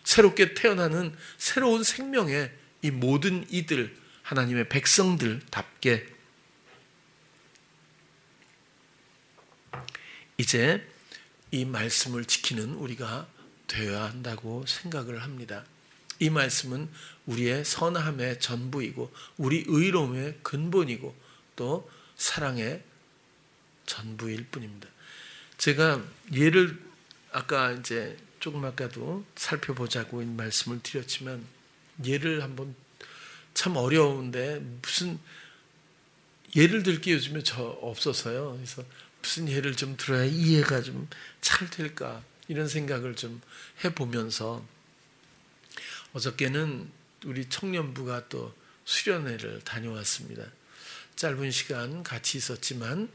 새롭게 태어나는 새로운 생명의 이 모든 이들 하나님의 백성들답게 이제 이 말씀을 지키는 우리가 되어야 한다고 생각을 합니다. 이 말씀은 우리의 선함의 전부이고 우리 의로움의 근본이고 또 사랑의 전부일 뿐입니다. 제가 예를 아까 이제 조금 아까도 살펴보자고 이 말씀을 드렸지만 예를 한번 참 어려운데 무슨 예를 들 게 요즘에 없어서요. 그래서 무슨 예를 좀 들어야 이해가 좀 잘 될까 이런 생각을 좀 해보면서 어저께는 우리 청년부가 또 수련회를 다녀왔습니다. 짧은 시간 같이 있었지만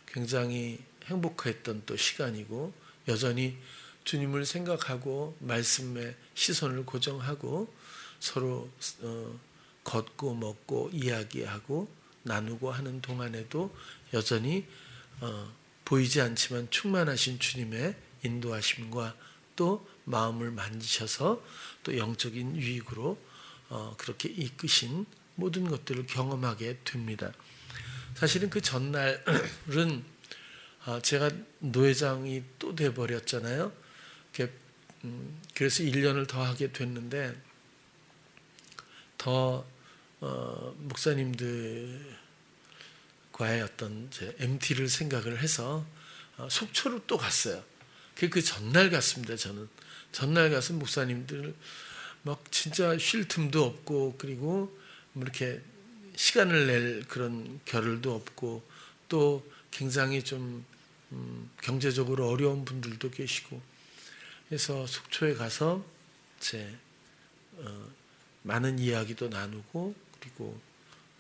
굉장히 행복했던 또 시간이고 여전히 주님을 생각하고 말씀에 시선을 고정하고 서로 걷고 먹고 이야기하고 나누고 하는 동안에도 여전히 보이지 않지만 충만하신 주님의 인도하심과 또 마음을 만지셔서 또 영적인 유익으로 그렇게 이끄신 모든 것들을 경험하게 됩니다. 사실은 그 전날은 제가 노회장이 또 돼버렸잖아요. 그래서 1년을 더 하게 됐는데 더 목사님들과의 어떤 MT를 생각을 해서 속초로 또 갔어요. 그 전날 갔습니다. 저는 전날 가서 목사님들 막 진짜 쉴 틈도 없고 그리고 뭐 이렇게 시간을 낼 그런 겨를도 없고 또 굉장히 좀 경제적으로 어려운 분들도 계시고 그래서 속초에 가서 이제 많은 이야기도 나누고 그리고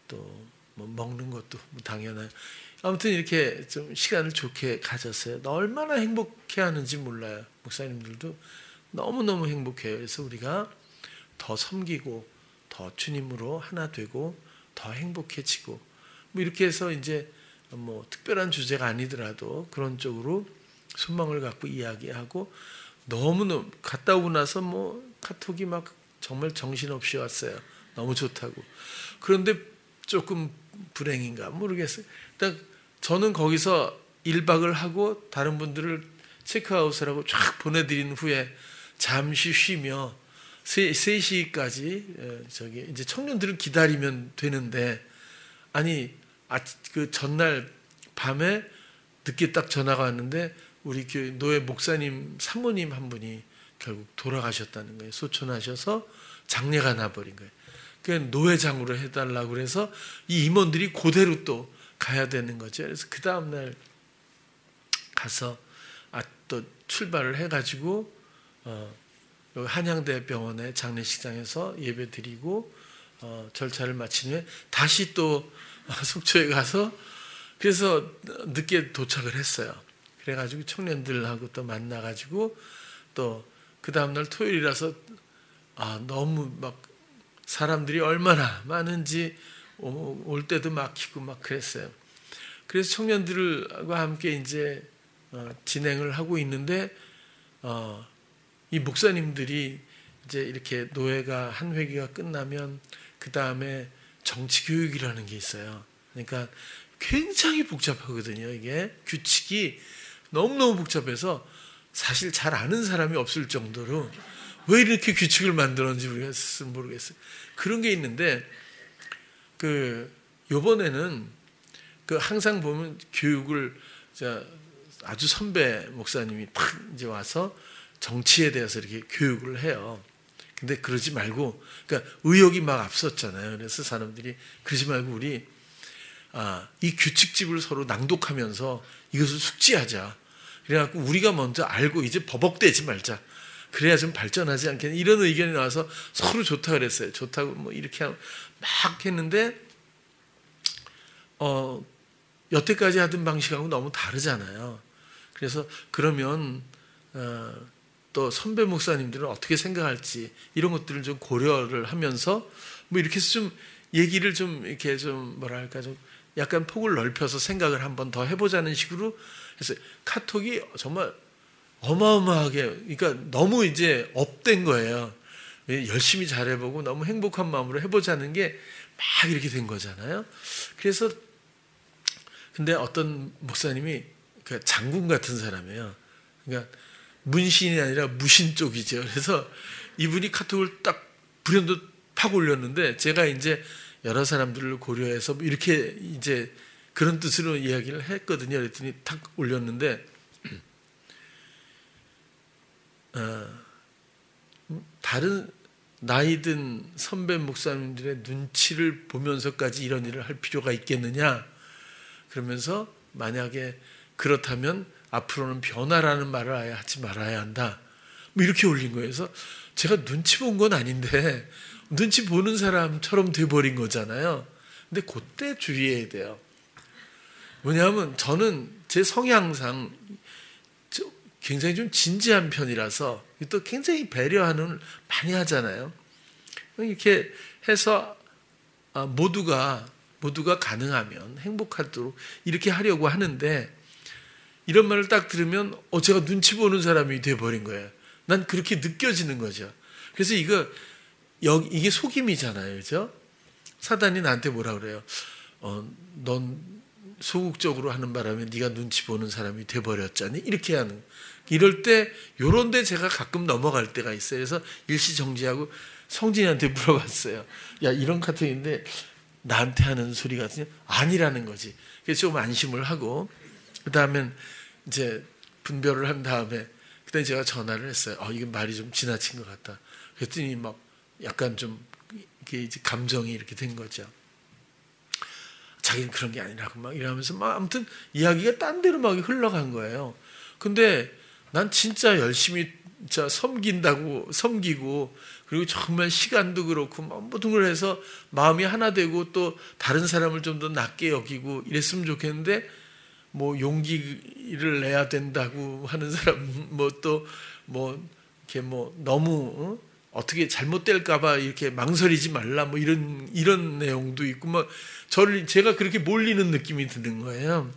또 뭐 먹는 것도 당연한 아무튼 이렇게 좀 시간을 좋게 가졌어요. 얼마나 행복해하는지 몰라요. 목사님들도 너무너무 행복해요. 그래서 우리가 더 섬기고 더 주님으로 하나 되고 더 행복해지고 뭐 이렇게 해서 이제 뭐 특별한 주제가 아니더라도 그런 쪽으로 소망을 갖고 이야기하고 너무너무 갔다 오고 나서 뭐 카톡이 막 정말 정신없이 왔어요. 너무 좋다고. 그런데 조금 불행인가 모르겠어요. 일단 저는 거기서 1박을 하고 다른 분들을 체크아웃을 하고 쫙 보내드린 후에 잠시 쉬며 3시까지 저기 이제 청년들을 기다리면 되는데 아니 그 전날 밤에 늦게 딱 전화가 왔는데 우리 교회 노예 목사님 사모님 한 분이 결국 돌아가셨다는 거예요. 소천하셔서 장례가 나버린 거예요. 그러니까 노회장으로 해달라고 그래서 이 임원들이 그대로 또 가야 되는 거죠. 그래서 그 다음날 가서 또 출발을 해가지고 여기 한양대 병원의 장례식장에서 예배 드리고 절차를 마친 후에 다시 또 속초에 가서 그래서 늦게 도착을 했어요. 그래가지고 청년들하고 또 만나가지고 또 그 다음날 토요일이라서 너무 막 사람들이 얼마나 많은지 올 때도 막히고 막 그랬어요. 그래서 청년들과 함께 이제 진행을 하고 있는데 이 목사님들이 이제 이렇게 노예가 한 회기가 끝나면 그 다음에 정치 교육이라는 게 있어요. 그러니까 굉장히 복잡하거든요. 이게 규칙이 너무너무 복잡해서 사실 잘 아는 사람이 없을 정도로 왜 이렇게 규칙을 만들었는지 모르겠어요. 그런 게 있는데 요번에는 항상 보면 교육을 아주 선배 목사님이 탁 이제 와서 정치에 대해서 이렇게 교육을 해요. 근데 그러지 말고, 그러니까 의욕이 막 앞섰잖아요. 그래서 사람들이 그러지 말고 우리 이 규칙집을 서로 낭독하면서 이것을 숙지하자. 그래갖고 우리가 먼저 알고 이제 버벅대지 말자. 그래야 좀 발전하지 않겠냐. 이런 의견이 나와서 서로 좋다 그랬어요. 좋다고 뭐 이렇게 막 했는데 여태까지 하던 방식하고 너무 다르잖아요. 그래서 그러면 또 선배 목사님들은 어떻게 생각할지 이런 것들을 좀 고려를 하면서 뭐 이렇게 해서 좀 얘기를 좀 이렇게 좀 뭐랄까 좀 약간 폭을 넓혀서 생각을 한번 더 해보자는 식으로 해서 카톡이 정말 어마어마하게 그러니까 너무 이제 업된 거예요. 열심히 잘해보고 너무 행복한 마음으로 해보자는 게 막 이렇게 된 거잖아요. 그래서 근데 어떤 목사님이 장군 같은 사람이에요. 그러니까 문신이 아니라 무신 쪽이죠. 그래서 이분이 카톡을 딱 불현듯 팍 올렸는데 제가 이제 여러 사람들을 고려해서 이렇게 이제 그런 뜻으로 이야기를 했거든요. 그랬더니 탁 올렸는데 다른 나이 든 선배 목사님들의 눈치를 보면서까지 이런 일을 할 필요가 있겠느냐 그러면서 만약에 그렇다면 앞으로는 변화라는 말을 아예 하지 말아야 한다 뭐 이렇게 올린 거예요. 그래서 제가 눈치 본 건 아닌데 눈치 보는 사람처럼 돼버린 거잖아요. 근데 그때 주의해야 돼요. 뭐냐면 저는 제 성향상 굉장히 좀 진지한 편이라서 또 굉장히 배려하는 많이 하잖아요. 이렇게 해서 모두가 가능하면 행복하도록 이렇게 하려고 하는데 이런 말을 딱 들으면 제가 눈치 보는 사람이 돼버린 거예요. 난 그렇게 느껴지는 거죠. 그래서 이게 속임이잖아요. 그죠? 사단이 나한테 뭐라 그래요? 넌 소극적으로 하는 바람에 네가 눈치 보는 사람이 돼버렸잖니? 이렇게 하는. 이럴 때 요런 데 제가 가끔 넘어갈 때가 있어요. 그래서 일시정지하고 성진이한테 물어봤어요. 야 이런 카톡인데 나한테 하는 소리 같으냐? 아니라는 거지. 그래서 좀 안심을 하고 그 다음엔 이제 분별을 한 다음에 그때 제가 전화를 했어요. 이건 말이 좀 지나친 것 같다. 그랬더니 막 약간 좀 이렇게 이제 감정이 이렇게 된 거죠. 자기는 그런 게 아니라고 막 이러면서 막 아무튼 이야기가 딴 데로 막 흘러간 거예요. 근데 난 진짜 열심히 진짜 섬기고 그리고 정말 시간도 그렇고 모든 걸 해서 마음이 하나 되고 또 다른 사람을 좀 더 낮게 여기고 이랬으면 좋겠는데 뭐 용기를 내야 된다고 하는 사람 이렇게 너무 어떻게 잘못될까봐 이렇게 망설이지 말라 뭐 이런 내용도 있고 제가 그렇게 몰리는 느낌이 드는 거예요.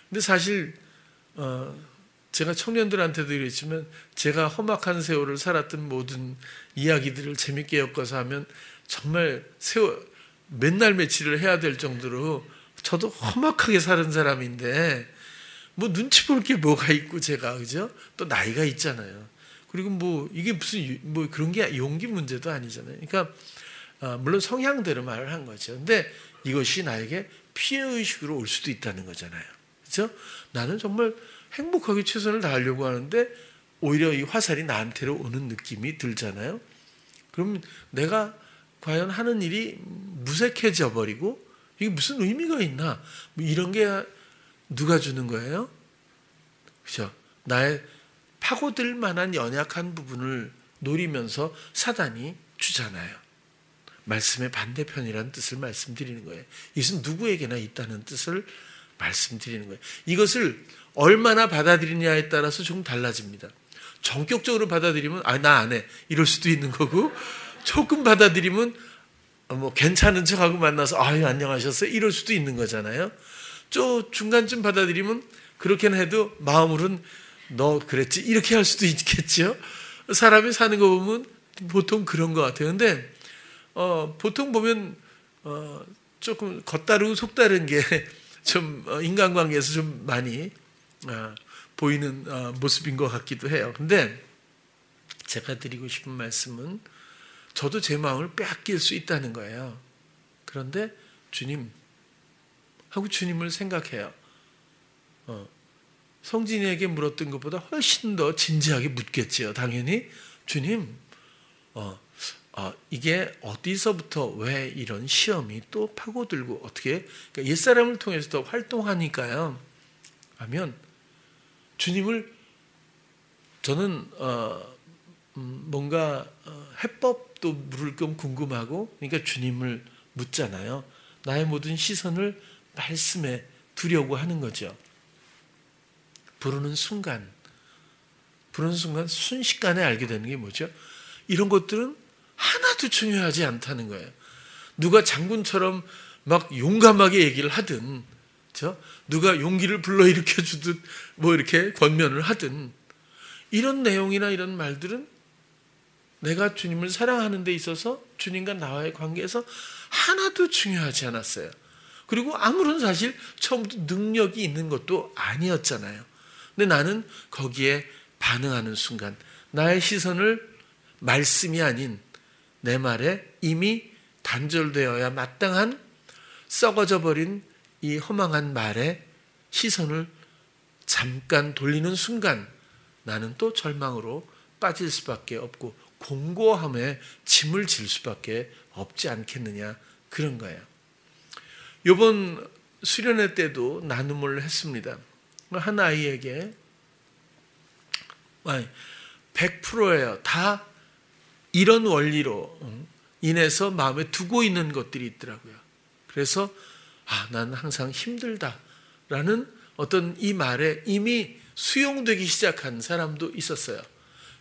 근데 사실 제가 청년들한테도 그랬지만 제가 험악한 세월을 살았던 모든 이야기들을 재밌게 엮어서 하면 정말 맨날 며칠을 해야 될 정도로 저도 험악하게 사는 사람인데 뭐 눈치 볼 게 뭐가 있고 제가 그죠? 또 나이가 있잖아요. 그리고 이게 무슨 그런 게 용기 문제도 아니잖아요. 그러니까 물론 성향대로 말을 한 거죠. 근데 이것이 나에게 피해의식으로 올 수도 있다는 거잖아요. 그렇죠? 나는 정말 행복하게 최선을 다하려고 하는데 오히려 이 화살이 나한테로 오는 느낌이 들잖아요. 그럼 내가 과연 하는 일이 무색해져 버리고 이게 무슨 의미가 있나? 이런 게 누가 주는 거예요? 그렇죠? 나의 파고들 만한 연약한 부분을 노리면서 사단이 주잖아요. 말씀의 반대편이라는 뜻을 말씀드리는 거예요. 이것은 누구에게나 있다는 뜻을 말씀드리는 거예요. 이것을 얼마나 받아들이냐에 따라서 조금 달라집니다. 전격적으로 받아들이면 나 안 해 이럴 수도 있는 거고 조금 받아들이면 괜찮은 척하고 만나서 안녕하셨어요 이럴 수도 있는 거잖아요. 중간쯤 받아들이면 그렇게는 해도 마음으로는 너 그랬지 이렇게 할 수도 있겠죠. 사람이 사는 거 보면 보통 그런 것 같아요. 근데 보통 보면 조금 겉다르고 속다른 게 좀 인간관계에서 좀 많이 보이는 모습인 것 같기도 해요. 근데 제가 드리고 싶은 말씀은 저도 제 마음을 빼앗길 수 있다는 거예요. 그런데 주님 하고 주님을 생각해요. 성진이에게 물었던 것보다 훨씬 더 진지하게 묻겠지요. 당연히 주님 이게 어디서부터 왜 이런 시험이 또 파고들고 어떻게 그러니까 옛사람을 통해서 더 활동하니까요. 하면 주님을 저는 뭔가 해법도 물을 겸 궁금하고 그러니까 주님을 묻잖아요. 나의 모든 시선을 말씀에 두려고 하는 거죠. 부르는 순간 순식간에 알게 되는 게 뭐죠? 이런 것들은 하나도 중요하지 않다는 거예요. 누가 장군처럼 막 용감하게 얘기를 하든 누가 용기를 불러일으켜 주듯 이렇게 권면을 하든 이런 내용이나 이런 말들은 내가 주님을 사랑하는 데 있어서 주님과 나와의 관계에서 하나도 중요하지 않았어요. 그리고 아무런 사실 처음부터 능력이 있는 것도 아니었잖아요. 근데 나는 거기에 반응하는 순간 나의 시선을 말씀이 아닌 내 말에 이미 단절되어야 마땅한 썩어져 버린 이 허망한 말에 시선을 잠깐 돌리는 순간 나는 또 절망으로 빠질 수밖에 없고 공고함에 짐을 질 수밖에 없지 않겠느냐 그런 거예요. 이번 수련회 때도 나눔을 했습니다. 한 아이에게 100%예요. 다 이런 원리로 인해서 마음에 두고 있는 것들이 있더라고요. 그래서 난 항상 힘들다라는 어떤 이 말에 이미 수용되기 시작한 사람도 있었어요.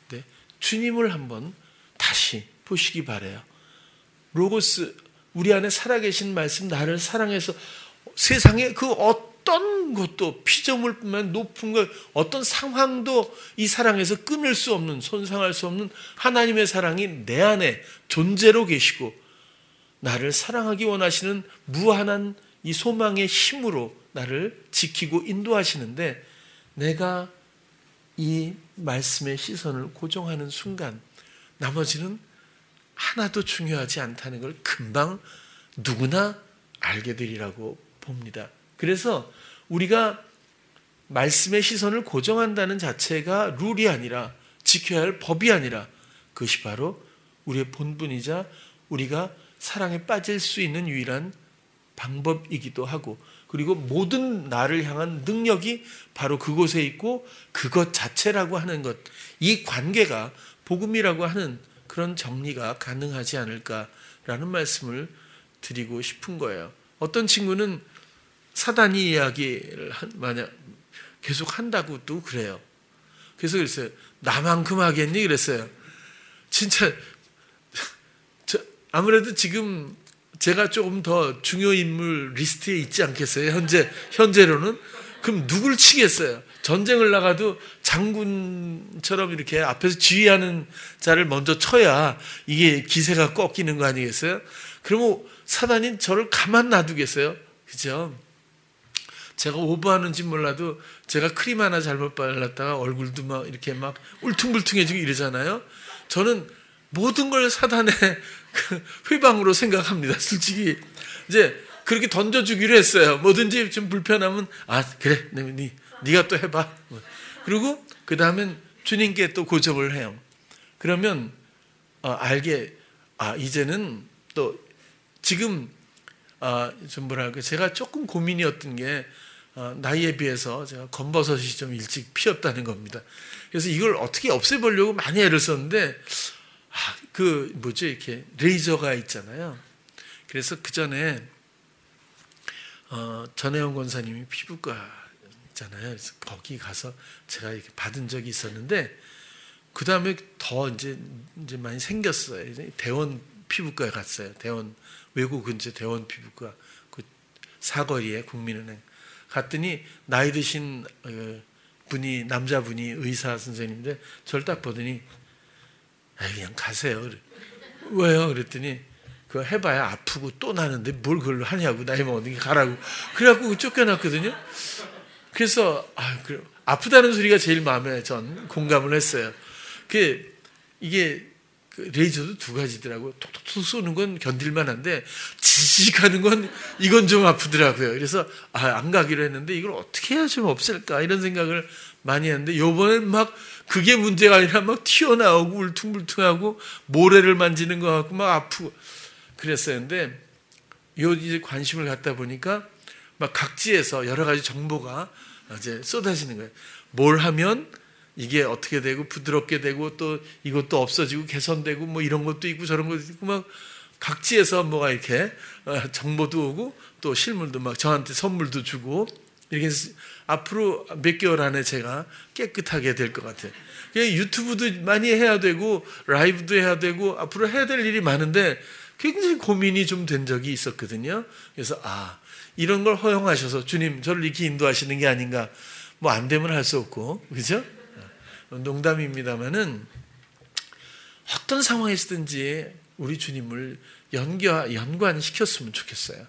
네, 주님을 한번 다시 보시기 바라요. 로고스 우리 안에 살아계신 말씀 나를 사랑해서 세상에 그 어떤 것도 피조물뿐만 높은 것 어떤 상황도 이 사랑에서 끊을 수 없는 손상할 수 없는 하나님의 사랑이 내 안에 존재로 계시고 나를 사랑하기 원하시는 무한한 이 소망의 힘으로 나를 지키고 인도하시는데 내가 이 말씀의 시선을 고정하는 순간 나머지는 하나도 중요하지 않다는 걸 금방 누구나 알게 되리라고 봅니다. 그래서 우리가 말씀의 시선을 고정한다는 자체가 룰이 아니라 지켜야 할 법이 아니라 그것이 바로 우리의 본분이자 우리가 사랑에 빠질 수 있는 유일한 방법이기도 하고, 그리고 모든 나를 향한 능력이 바로 그곳에 있고 그것 자체라고 하는 것, 이 관계가 복음이라고 하는 그런 정리가 가능하지 않을까라는 말씀을 드리고 싶은 거예요. 어떤 친구는 사단이 이야기를 만약 계속 한다고도 그래요. 그래서 그랬어요. 나만큼 하겠니? 그랬어요. 진짜 아무래도 지금 제가 조금 더 중요 인물 리스트에 있지 않겠어요? 현재로는. 그럼 누굴 치겠어요? 전쟁을 나가도 장군처럼 이렇게 앞에서 지휘하는 자를 먼저 쳐야 이게 기세가 꺾이는 거 아니겠어요? 그러면 사단이 저를 가만 놔두겠어요? 그죠? 제가 오버하는지 몰라도 제가 크림 하나 잘못 발랐다가 얼굴도 막 이렇게 막 울퉁불퉁해지고 이러잖아요. 저는 모든 걸 사단의 회방으로 생각합니다. 솔직히 이제 그렇게 던져주기로 했어요. 뭐든지 좀 불편하면 그래 네가 또 해봐. 그리고 그 다음엔 주님께 또 고정을 해요. 그러면 이제는 또 지금 좀 뭐랄까 제가 조금 고민이었던 게 나이에 비해서 제가 검버섯이 좀 일찍 피었다는 겁니다. 그래서 이걸 어떻게 없애보려고 많이 애를 썼는데 이렇게 레이저가 있잖아요. 그래서 그 전에 전혜영 권사님이 피부과 있잖아요. 그래서 거기 가서 제가 이렇게 받은 적이 있었는데 그 다음에 더 이제 많이 생겼어요. 이제 대원 피부과에 갔어요. 대원 외국 근처 대원 피부과 그 사거리에 국민은행 갔더니 나이 드신 남자분이 의사 선생님인데 저를 딱 보더니 그냥 가세요. 왜요? 그랬더니 그거 해봐야 아프고 또 나는데 뭘 그걸로 하냐고, 나이 먹으니 가라고. 그래갖고 쫓겨났거든요. 그래서 아프다는 소리가 제일 마음에 전 공감을 했어요. 이게 레이저도 두 가지더라고요. 톡톡톡 쏘는 건 견딜만한데 지직하는 건 이건 좀 아프더라고요. 그래서 안 가기로 했는데 이걸 어떻게 해야 좀 없앨까 이런 생각을 많이 했는데 요번엔 막 그게 문제가 아니라 막 튀어나오고 울퉁불퉁하고 모래를 만지는 것 같고 막 아프고 그랬었는데 이제 관심을 갖다 보니까 막 각지에서 여러 가지 정보가 이제 쏟아지는 거예요. 뭘 하면 이게 어떻게 되고 부드럽게 되고 또 이것도 없어지고 개선되고 뭐 이런 것도 있고 저런 것도 있고 막 각지에서 뭐가 이렇게 정보도 오고 또 실물도 막 저한테 선물도 주고 이렇게 해서 앞으로 몇 개월 안에 제가 깨끗하게 될 것 같아요. 유튜브도 많이 해야 되고 라이브도 해야 되고 앞으로 해야 될 일이 많은데 굉장히 고민이 좀 된 적이 있었거든요. 그래서 이런 걸 허용하셔서 주님 저를 이렇게 인도하시는 게 아닌가. 뭐 안 되면 할 수 없고 그죠? 농담입니다만은 어떤 상황에서든지 우리 주님을 연관시켰으면 좋겠어요.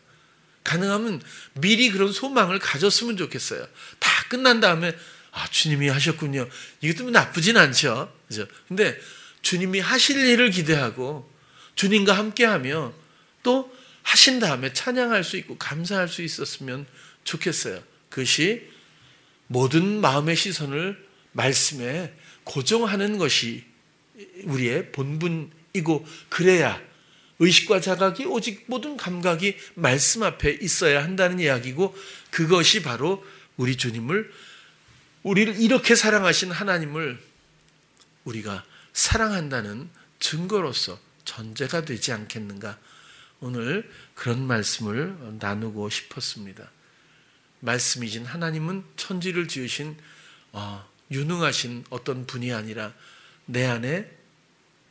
가능하면 미리 그런 소망을 가졌으면 좋겠어요. 다 끝난 다음에 주님이 하셨군요. 이것도 나쁘진 않죠. 그죠? 근데 주님이 하실 일을 기대하고 주님과 함께하며 또 하신 다음에 찬양할 수 있고 감사할 수 있었으면 좋겠어요. 그것이 모든 마음의 시선을 말씀에 고정하는 것이 우리의 본분이고 그래야 의식과 자각이 오직 모든 감각이 말씀 앞에 있어야 한다는 이야기고 그것이 바로 우리 주님을 우리를 이렇게 사랑하신 하나님을 우리가 사랑한다는 증거로서 전제가 되지 않겠는가. 오늘 그런 말씀을 나누고 싶었습니다. 말씀이신 하나님은 천지를 지으신 유능하신 어떤 분이 아니라 내 안에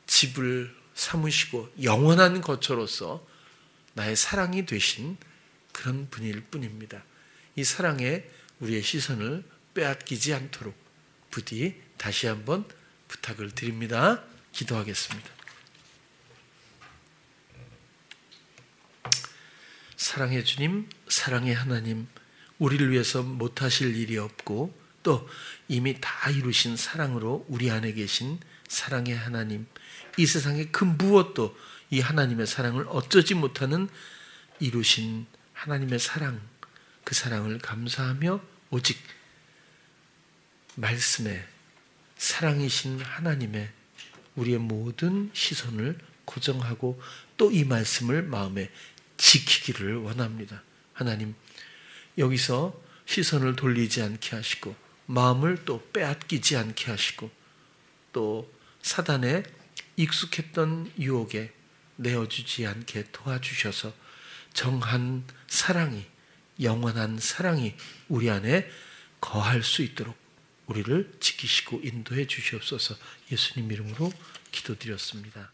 집을 삼으시고 영원한 거처로서 나의 사랑이 되신 그런 분일 뿐입니다. 이 사랑에 우리의 시선을 빼앗기지 않도록 부디 다시 한번 부탁을 드립니다. 기도하겠습니다. 사랑의 주님, 사랑의 하나님, 우리를 위해서 못하실 일이 없고 또 이미 다 이루신 사랑으로 우리 안에 계신 사랑의 하나님, 이 세상의 그 무엇도 이 하나님의 사랑을 어쩌지 못하는 이루신 하나님의 사랑, 그 사랑을 감사하며 오직 말씀에 사랑이신 하나님의 우리의 모든 시선을 고정하고 또 이 말씀을 마음에 지키기를 원합니다. 하나님, 여기서 시선을 돌리지 않게 하시고 마음을 또 빼앗기지 않게 하시고 또 사단의 익숙했던 유혹에 내어주지 않게 도와주셔서 정한 사랑이, 영원한 사랑이 우리 안에 거할 수 있도록 우리를 지키시고 인도해 주시옵소서. 예수님 이름으로 기도드렸습니다.